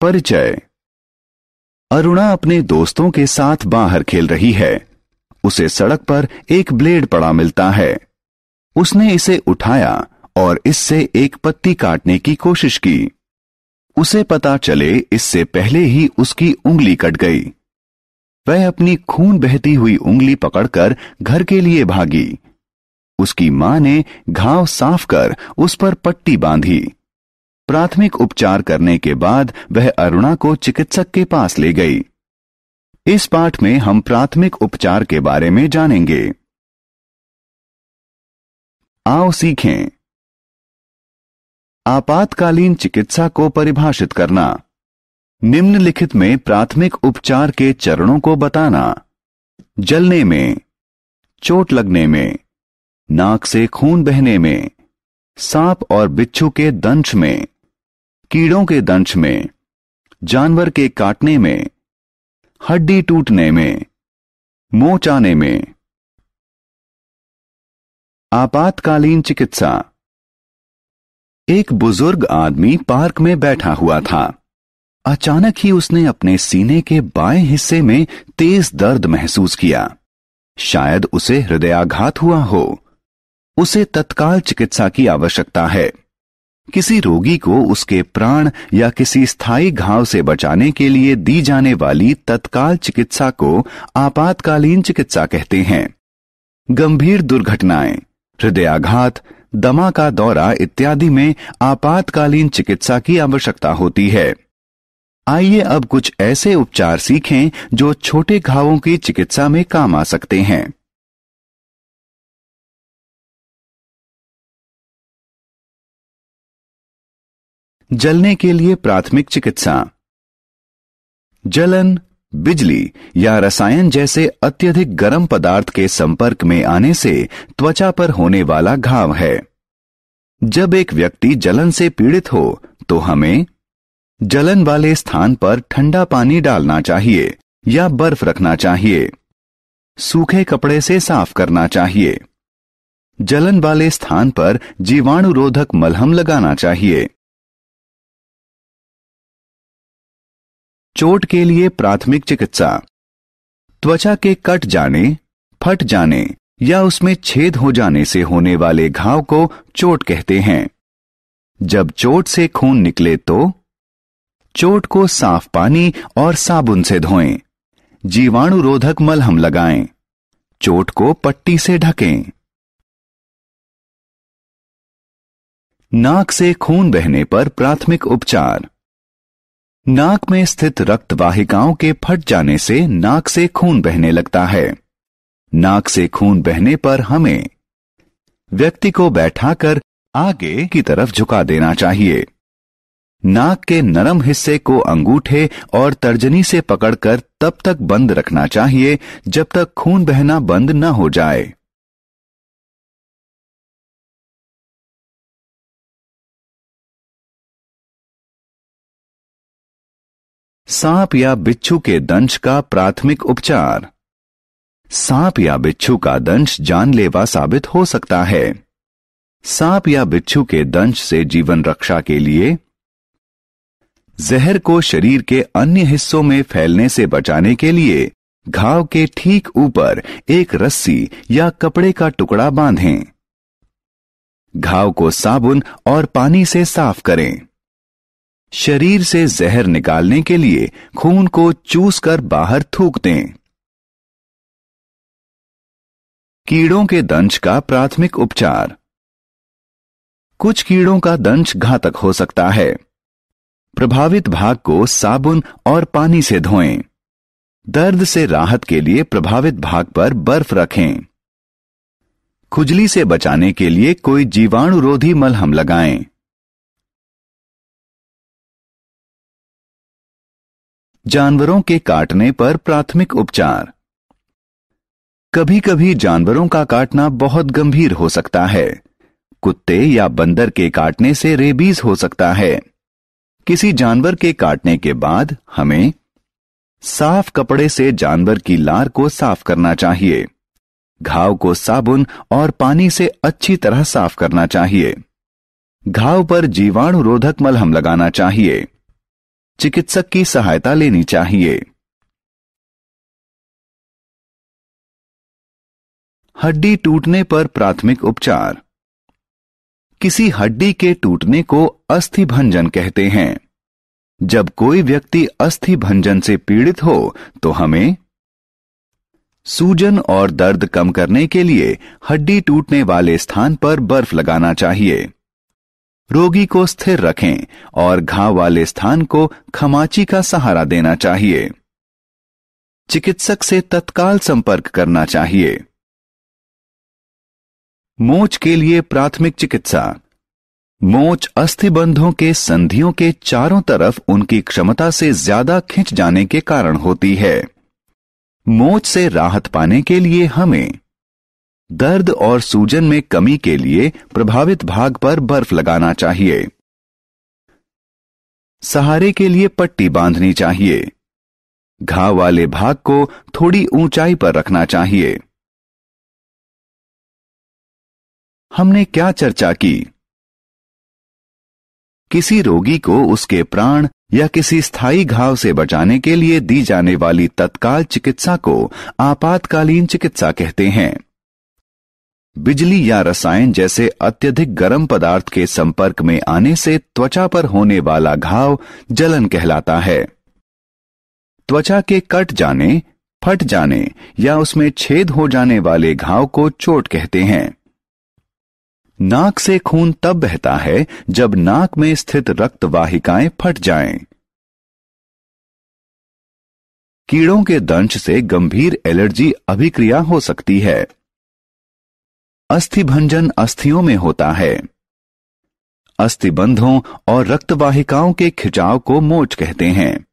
परिचय। अरुणा अपने दोस्तों के साथ बाहर खेल रही है। उसे सड़क पर एक ब्लेड पड़ा मिलता है। उसने इसे उठाया और इससे एक पत्ती काटने की कोशिश की। उसे पता चले इससे पहले ही उसकी उंगली कट गई। वह अपनी खून बहती हुई उंगली पकड़कर घर के लिए भागी। उसकी मां ने घाव साफ कर उस पर पट्टी बांधी। प्राथमिक उपचार करने के बाद वह अरुणा को चिकित्सक के पास ले गई। इस पाठ में हम प्राथमिक उपचार के बारे में जानेंगे। आओ सीखें। आपातकालीन चिकित्सा को परिभाषित करना। निम्नलिखित में प्राथमिक उपचार के चरणों को बताना। जलने में, चोट लगने में, नाक से खून बहने में, सांप और बिच्छू के दंश में, कीड़ों के दंश में, जानवर के काटने में, हड्डी टूटने में, मोच आने में। आपातकालीन चिकित्सा। एक बुजुर्ग आदमी पार्क में बैठा हुआ था। अचानक ही उसने अपने सीने के बाएं हिस्से में तेज दर्द महसूस किया। शायद उसे हृदयाघात हुआ हो। उसे तत्काल चिकित्सा की आवश्यकता है। किसी रोगी को उसके प्राण या किसी स्थायी घाव से बचाने के लिए दी जाने वाली तत्काल चिकित्सा को आपातकालीन चिकित्सा कहते हैं। गंभीर दुर्घटनाएं, हृदयाघात, दमा का दौरा इत्यादि में आपातकालीन चिकित्सा की आवश्यकता होती है। आइए अब कुछ ऐसे उपचार सीखें जो छोटे घावों की चिकित्सा में काम आ सकते हैं। जलने के लिए प्राथमिक चिकित्सा। जलन, बिजली या रसायन जैसे अत्यधिक गर्म पदार्थ के संपर्क में आने से त्वचा पर होने वाला घाव है। जब एक व्यक्ति जलन से पीड़ित हो तो हमें जलन वाले स्थान पर ठंडा पानी डालना चाहिए या बर्फ रखना चाहिए। सूखे कपड़े से साफ करना चाहिए। जलन वाले स्थान पर जीवाणुरोधक मलहम लगाना चाहिए। चोट के लिए प्राथमिक चिकित्सा। त्वचा के कट जाने, फट जाने या उसमें छेद हो जाने से होने वाले घाव को चोट कहते हैं। जब चोट से खून निकले तो चोट को साफ पानी और साबुन से धोएं। जीवाणुरोधक मलहम लगाएं। चोट को पट्टी से ढकें। नाक से खून बहने पर प्राथमिक उपचार। नाक में स्थित रक्त वाहिकाओं के फट जाने से नाक से खून बहने लगता है। नाक से खून बहने पर हमें व्यक्ति को बैठाकर आगे की तरफ झुका देना चाहिए। नाक के नरम हिस्से को अंगूठे और तर्जनी से पकड़कर तब तक बंद रखना चाहिए जब तक खून बहना बंद न हो जाए। सांप या बिच्छू के दंश का प्राथमिक उपचार। सांप या बिच्छू का दंश जानलेवा साबित हो सकता है। सांप या बिच्छू के दंश से जीवन रक्षा के लिए जहर को शरीर के अन्य हिस्सों में फैलने से बचाने के लिए घाव के ठीक ऊपर एक रस्सी या कपड़े का टुकड़ा बांधें। घाव को साबुन और पानी से साफ करें। शरीर से जहर निकालने के लिए खून को चूस कर बाहर थूक दें। कीड़ों के दंश का प्राथमिक उपचार। कुछ कीड़ों का दंश घातक हो सकता है। प्रभावित भाग को साबुन और पानी से धोएं। दर्द से राहत के लिए प्रभावित भाग पर बर्फ रखें। खुजली से बचाने के लिए कोई जीवाणुरोधी मलहम लगाएं। जानवरों के काटने पर प्राथमिक उपचार। कभी कभी जानवरों का काटना बहुत गंभीर हो सकता है। कुत्ते या बंदर के काटने से रेबीज हो सकता है। किसी जानवर के काटने के बाद हमें साफ कपड़े से जानवर की लार को साफ करना चाहिए। घाव को साबुन और पानी से अच्छी तरह साफ करना चाहिए। घाव पर जीवाणुरोधक मलहम लगाना चाहिए। चिकित्सक की सहायता लेनी चाहिए। हड्डी टूटने पर प्राथमिक उपचार। किसी हड्डी के टूटने को अस्थि भंजन कहते हैं। जब कोई व्यक्ति अस्थि भंजन से पीड़ित हो तो हमें सूजन और दर्द कम करने के लिए हड्डी टूटने वाले स्थान पर बर्फ लगाना चाहिए। रोगी को स्थिर रखें और घाव वाले स्थान को खमाची का सहारा देना चाहिए। चिकित्सक से तत्काल संपर्क करना चाहिए। मोच के लिए प्राथमिक चिकित्सा। मोच अस्थिबंधों के संधियों के चारों तरफ उनकी क्षमता से ज्यादा खिंच जाने के कारण होती है। मोच से राहत पाने के लिए हमें दर्द और सूजन में कमी के लिए प्रभावित भाग पर बर्फ लगाना चाहिए। सहारे के लिए पट्टी बांधनी चाहिए। घाव वाले भाग को थोड़ी ऊंचाई पर रखना चाहिए। हमने क्या चर्चा की? किसी रोगी को उसके प्राण या किसी स्थायी घाव से बचाने के लिए दी जाने वाली तत्काल चिकित्सा को आपातकालीन चिकित्सा कहते हैं। बिजली या रसायन जैसे अत्यधिक गर्म पदार्थ के संपर्क में आने से त्वचा पर होने वाला घाव जलन कहलाता है। त्वचा के कट जाने, फट जाने या उसमें छेद हो जाने वाले घाव को चोट कहते हैं। नाक से खून तब बहता है जब नाक में स्थित रक्त वाहिकाएं फट जाएं। कीड़ों के दंश से गंभीर एलर्जी अभिक्रिया हो सकती है। अस्थिभंजन अस्थियों में होता है। अस्थिबंधों और रक्तवाहिकाओं के खिंचाव को मोच कहते हैं।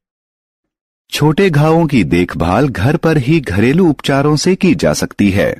छोटे घावों की देखभाल घर पर ही घरेलू उपचारों से की जा सकती है।